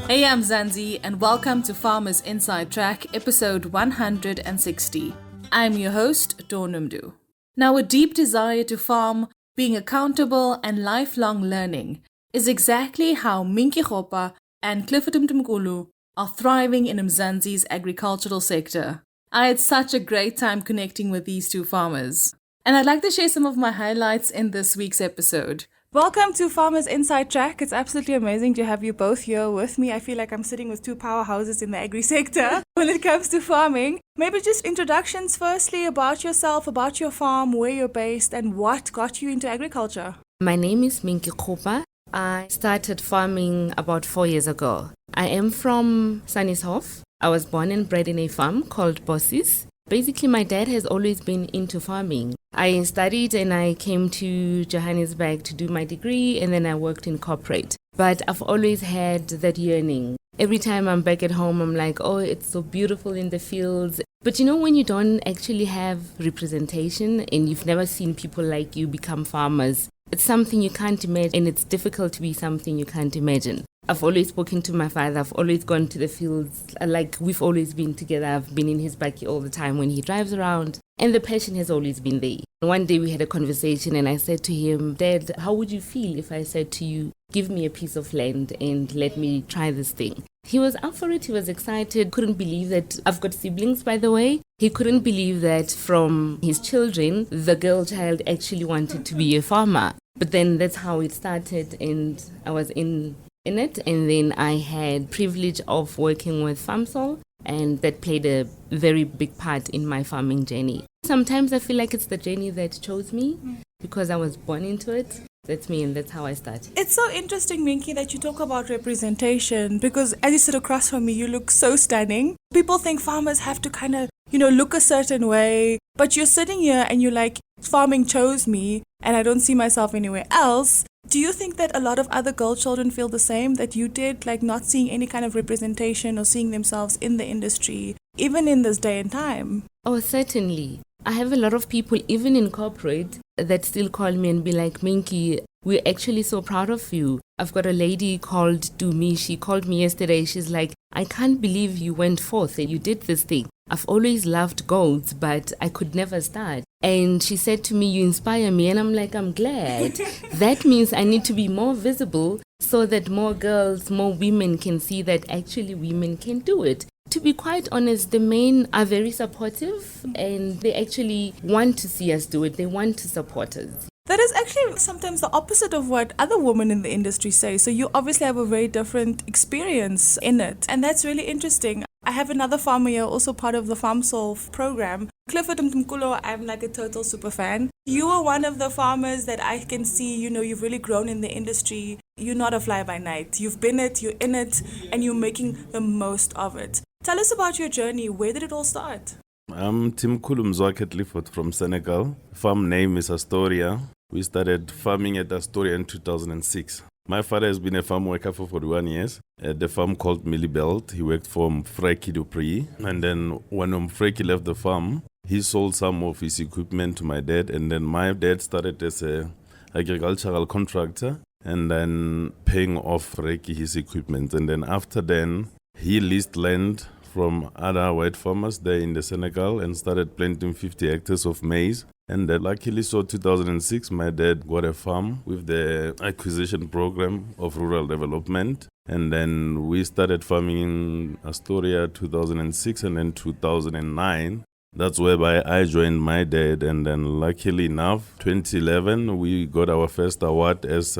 Hey, I'm Mzansi, and welcome to Farmers Inside Track, episode 160. I'm your host, Dornumdu. Now, a deep desire to farm, being accountable, and lifelong learning is exactly how Minky Kgopa and Clifford Mthimkulu are thriving in Mzansi's agricultural sector. I had such a great time connecting with these two farmers, and I'd like to share some of my highlights in this week's episode. Welcome to Farmers Inside Track. It's absolutely amazing to have you both here with me. I feel like I'm sitting with two powerhouses in the agri sector when it comes to farming. Maybe just introductions firstly about yourself, about your farm, where you're based, and what got you into agriculture. My name is Minky Kgopa. I started farming about 4 years ago. I am from Sannieshof. I was born and bred in a farm called Bosses. Basically, my dad has always been into farming. I studied and I came to Johannesburg to do my degree, and then I worked in corporate. But I've always had that yearning. Every time I'm back at home, I'm like, oh, it's so beautiful in the fields. But you know, when you don't actually have representation and you've never seen people like you become farmers, it's something you can't imagine, and it's difficult to be something you can't imagine. I've always spoken to my father. I've always gone to the fields. Like, we've always been together. I've been in his backyard all the time when he drives around. And the passion has always been there. One day we had a conversation and I said to him, Dad, how would you feel if I said to you, give me a piece of land and let me try this thing? He was up for it. He was excited. Couldn't believe that. I've got siblings, by the way. He couldn't believe that from his children, the girl child actually wanted to be a farmer. But then that's how it started, and I was in it. And then I had privilege of working with FarmSol, and that played a very big part in my farming journey. Sometimes I feel like it's the journey that chose me because I was born into it. That's me, and that's how I started. It's so interesting, Minky, that you talk about representation, because as you sit across from me, you look so stunning. People think farmers have to kind of, look a certain way, but you're sitting here and you're like, farming chose me and I don't see myself anywhere else. Do you think that a lot of other girl children feel the same that you did, like not seeing any kind of representation or seeing themselves in the industry, even in this day and time? Oh, certainly. I have a lot of people, even in corporate, that still call me and be like, Minky, we're actually so proud of you. I've got a lady called Dumi. She called me yesterday. She's like, I can't believe you went forth and you did this thing. I've always loved goats, but I could never start. And she said to me, you inspire me. And I'm like, I'm glad. That means I need to be more visible so that more girls, more women can see that actually women can do it. To be quite honest, the men are very supportive and they actually want to see us do it. They want to support us. That is actually sometimes the opposite of what other women in the industry say. So you obviously have a very different experience in it. And that's really interesting. I have another farmer here, also part of the FarmSol program. Clifford Mthimkulu, I'm like a total super fan. You are one of the farmers that I can see, you've really grown in the industry. You're not a fly-by-night. You've been it, you're in it, and you're making the most of it. Tell us about your journey. Where did it all start? I'm Mthimkulu Clifford from Senegal. Farm name is Astoria. We started farming at Astoria in 2006. My father has been a farm worker for 41 years at the farm called Millibelt. He worked for Mfreki Dupree. And then when Mfreki left the farm, he sold some of his equipment to my dad. And then my dad started as an agricultural contractor and then paying off Mfreki his equipment. And then after then, he leased land from other white farmers there in the Senegal and started planting 50 hectares of maize. And luckily, so 2006, my dad got a farm with the acquisition program of rural development. And then we started farming in Astoria 2006, and then 2009. That's whereby I joined my dad. And then luckily enough, 2011, we got our first award as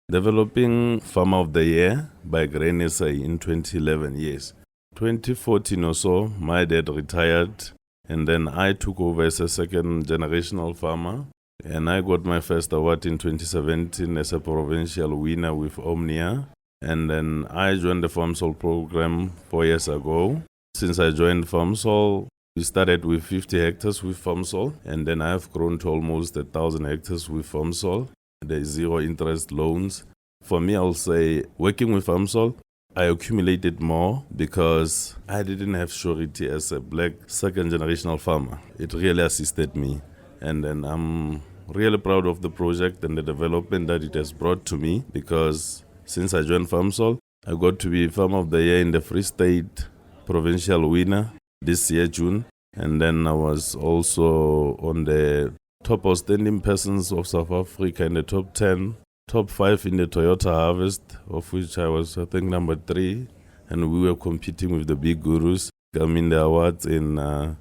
Developing Farmer of the Year by Grain SA in 2011, yes. 2014 or so, my dad retired. And then I took over as a second generational farmer. And I got my first award in 2017 as a provincial winner with Omnia. And then I joined the FarmSol program 4 years ago. Since I joined FarmSol, we started with 50 hectares with FarmSol. And then I have grown to almost 1,000 hectares with FarmSol. There's zero interest loans. For me, I'll say working with FarmSol, I accumulated more because I didn't have surety as a black second generational farmer. It really assisted me. And then I'm really proud of the project and the development that it has brought to me, because since I joined FarmSol, I got to be Farmer of the Year in the Free State Provincial winner this year, June. And then I was also on the top outstanding persons of South Africa in the top 10, top 5 in the Toyota Harvest, of which I was, I think, number 3. And we were competing with the big gurus. I mean, the awards in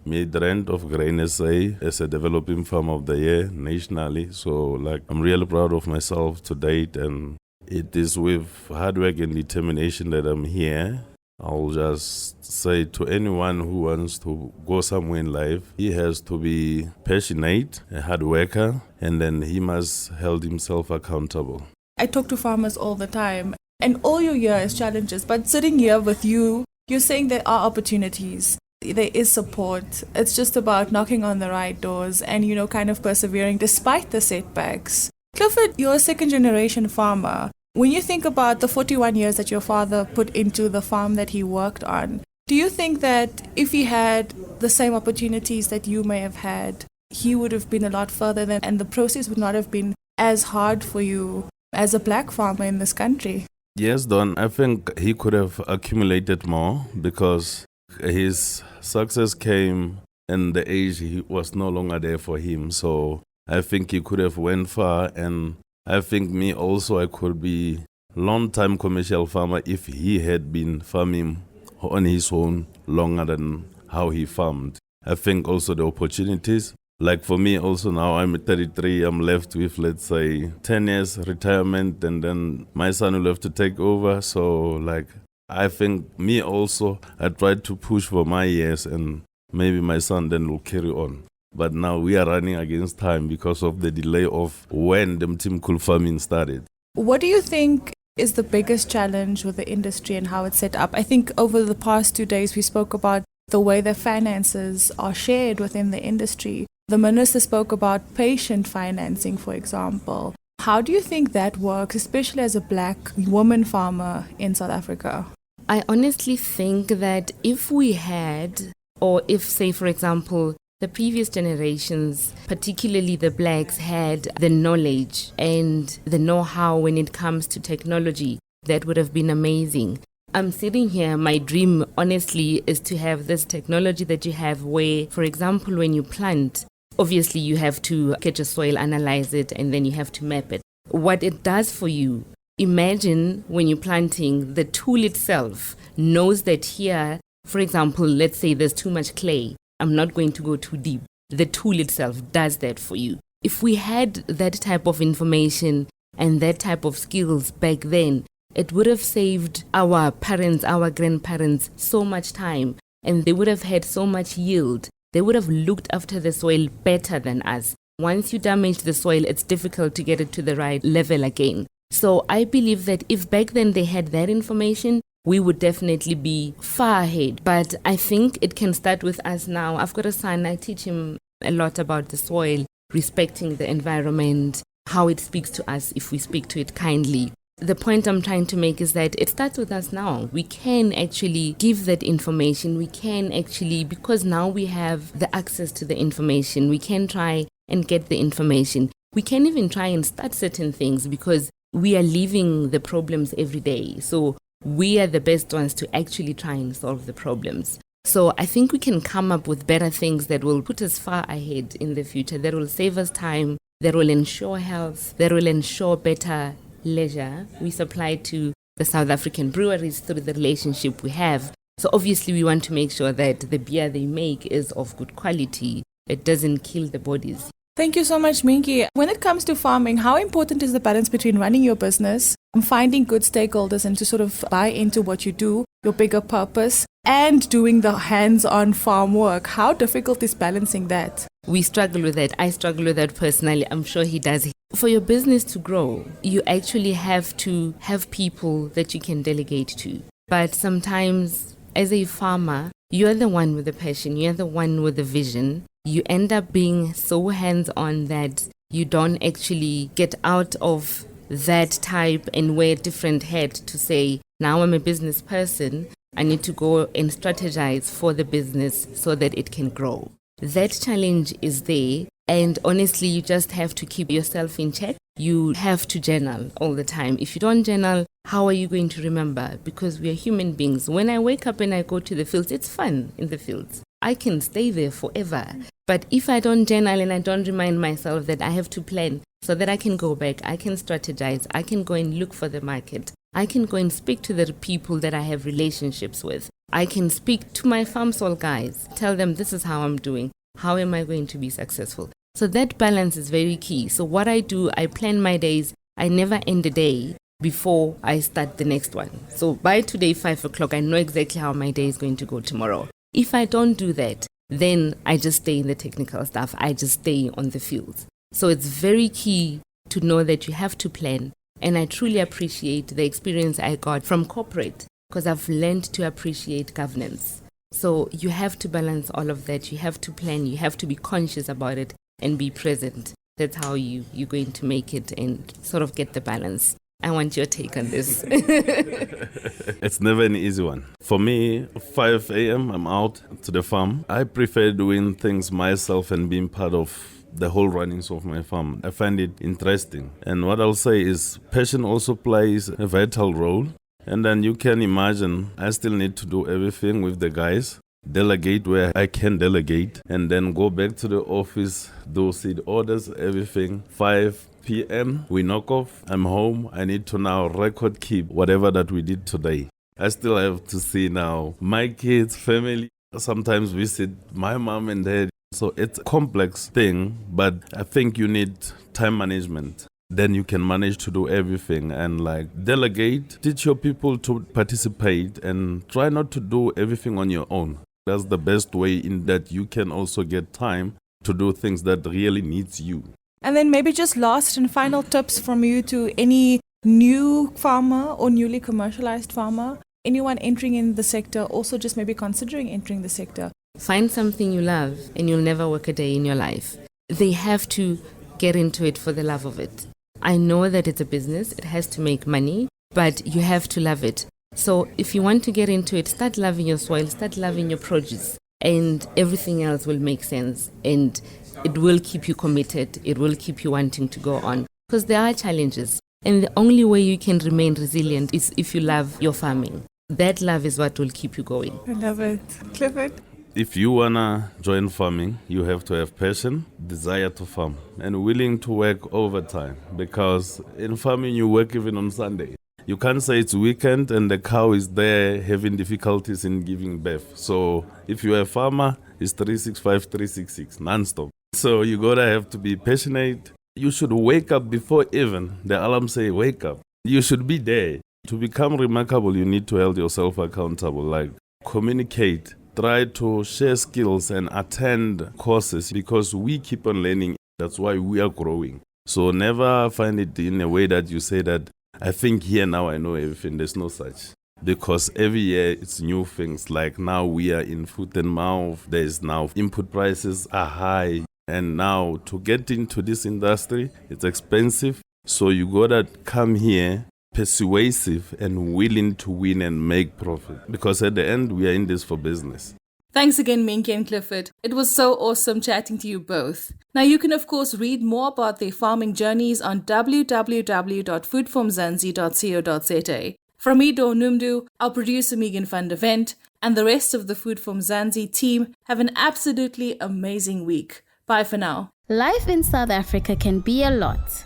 Midrand of Grain SA as a developing farmer of the year nationally. So, I'm really proud of myself to date, and it is with hard work and determination that I'm here. I'll just say to anyone who wants to go somewhere in life, he has to be passionate, a hard worker, and then he must hold himself accountable. I talk to farmers all the time, and all you hear is challenges. But sitting here with you, you're saying there are opportunities, there is support. It's just about knocking on the right doors and, kind of persevering despite the setbacks. Clifford, you're a second-generation farmer. When you think about the 41 years that your father put into the farm that he worked on, do you think that if he had the same opportunities that you may have had, he would have been a lot further and the process would not have been as hard for you as a black farmer in this country? Yes, Don, I think he could have accumulated more because his success came and the age was no longer there for him. So I think he could have went far, and I think me also, I could be long-time commercial farmer if he had been farming on his own longer than how he farmed. I think also the opportunities. Like for me also now, I'm 33, I'm left with, let's say, 10 years retirement, and then my son will have to take over. So I think me also, I tried to push for my years, and maybe my son then will carry on. But now we are running against time because of the delay of when the Mthimkulu farming started. What do you think is the biggest challenge with the industry and how it's set up? I think over the past 2 days, we spoke about the way the finances are shared within the industry. The minister spoke about patient financing, for example. How do you think that works, especially as a black woman farmer in South Africa? I honestly think that if we had, or if, say, for example, the previous generations, particularly the blacks, had the knowledge and the know-how when it comes to technology, that would have been amazing. I'm sitting here, my dream, honestly, is to have this technology that you have where, for example, when you plant, obviously you have to get your soil, analyze it, and then you have to map it. What it does for you, imagine when you're planting, the tool itself knows that here, for example, let's say there's too much clay. I'm not going to go too deep. The tool itself does that for you. If we had that type of information and that type of skills back then, it would have saved our parents, our grandparents so much time, and they would have had so much yield. They would have looked after the soil better than us. Once you damage the soil, it's difficult to get it to the right level again. So I believe that if back then they had that information, we would definitely be far ahead. But I think it can start with us now. I've got a son, I teach him a lot about the soil, respecting the environment, how it speaks to us if we speak to it kindly. The point I'm trying to make is that it starts with us now. We can actually give that information. We can actually, because now we have the access to the information, we can try and get the information. We can even try and start certain things because we are living the problems every day. So we are the best ones to actually try and solve the problems. So I think we can come up with better things that will put us far ahead in the future, that will save us time, that will ensure health, that will ensure better leisure we supply to the South African breweries through the relationship we have. So obviously we want to make sure that the beer they make is of good quality. It doesn't kill the bodies. Thank you so much, Minky. When it comes to farming, how important is the balance between running your business and finding good stakeholders and to sort of buy into what you do, your bigger purpose, and doing the hands-on farm work? How difficult is balancing that? We struggle with that. I struggle with that personally. I'm sure he does. For your business to grow, you actually have to have people that you can delegate to. But sometimes, as a farmer, you're the one with the passion, you're the one with the vision. You end up being so hands-on that you don't actually get out of that type and wear a different hat to say, now I'm a business person, I need to go and strategize for the business so that it can grow. That challenge is there. And honestly, you just have to keep yourself in check. You have to journal all the time. If you don't journal, how are you going to remember? Because we are human beings. When I wake up and I go to the fields, it's fun in the fields. I can stay there forever. But if I don't journal and I don't remind myself that I have to plan so that I can go back, I can strategize, I can go and look for the market, I can go and speak to the people that I have relationships with. I can speak to my farm soul guys, tell them this is how I'm doing. How am I going to be successful? So that balance is very key. So what I do, I plan my days. I never end a day before I start the next one. So by today, 5 o'clock, I know exactly how my day is going to go tomorrow. If I don't do that, then I just stay in the technical stuff. I just stay on the fields. So it's very key to know that you have to plan. And I truly appreciate the experience I got from corporate because I've learned to appreciate governance. So you have to balance all of that. You have to plan. You have to be conscious about it and be present. That's how you're going to make it and sort of get the balance. I want your take on this. It's never an easy one. For me, 5 a.m., I'm out to the farm. I prefer doing things myself and being part of the whole runnings of my farm. I find it interesting. And what I'll say is passion also plays a vital role. And then you can imagine I still need to do everything with the guys. Delegate where I can delegate. And then go back to the office, do seed orders, everything. 5 p.m. we knock off. I'm home. I need to now record keep whatever that we did today. I still have to see now my kids, family. Sometimes visit my mom and dad. So it's a complex thing, but I think you need time management. Then you can manage to do everything and like delegate, teach your people to participate and try not to do everything on your own. That's the best way in that you can also get time to do things that really needs you. And then maybe just last and final tips from you to any new farmer or newly commercialized farmer, anyone entering in the sector, also just maybe considering entering the sector. Find something you love and you'll never work a day in your life. They have to get into it for the love of it. I know that it's a business, it has to make money, but you have to love it. So if you want to get into it, start loving your soil, start loving your produce, and everything else will make sense. And it will keep you committed. It will keep you wanting to go on. Because there are challenges. And the only way you can remain resilient is if you love your farming. That love is what will keep you going. I love it. Clifford? If you want to join farming, you have to have passion, desire to farm, and willing to work overtime. Because in farming, you work even on Sunday. You can't say it's weekend and the cow is there having difficulties in giving birth. So if you're a farmer, it's 365, 366, non-stop. So you gotta have to be passionate. You should wake up before even the alarm say wake up. You should be there. To become remarkable, you need to hold yourself accountable, like communicate, try to share skills and attend courses because we keep on learning. That's why we are growing. So never find it in a way that you say that I think here now I know everything. There's no such. Because every year it's new things. Like now we are in foot and mouth. There's now input prices are high. And now to get into this industry, it's expensive. So you gotta come here persuasive and willing to win and make profit. Because at the end, we are in this for business. Thanks again, Minky and Clifford. It was so awesome chatting to you both. Now, you can, of course, read more about their farming journeys on www.foodformzansi.co.za. From me, Dawn Numdu, our producer Megan van der Vent, and the rest of the Food from Mzansi team, have an absolutely amazing week. Bye for now. Life in South Africa can be a lot.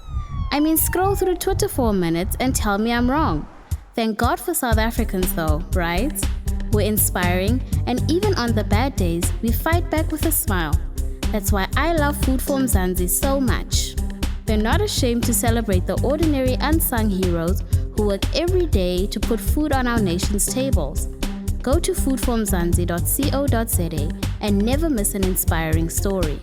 I mean, scroll through Twitter for a minute and tell me I'm wrong. Thank God for South Africans though, right? We're inspiring, and even on the bad days, we fight back with a smile. That's why I love Food for Mzansi so much. They're not ashamed to celebrate the ordinary unsung heroes who work every day to put food on our nation's tables. Go to foodformzansi.co.za and never miss an inspiring story.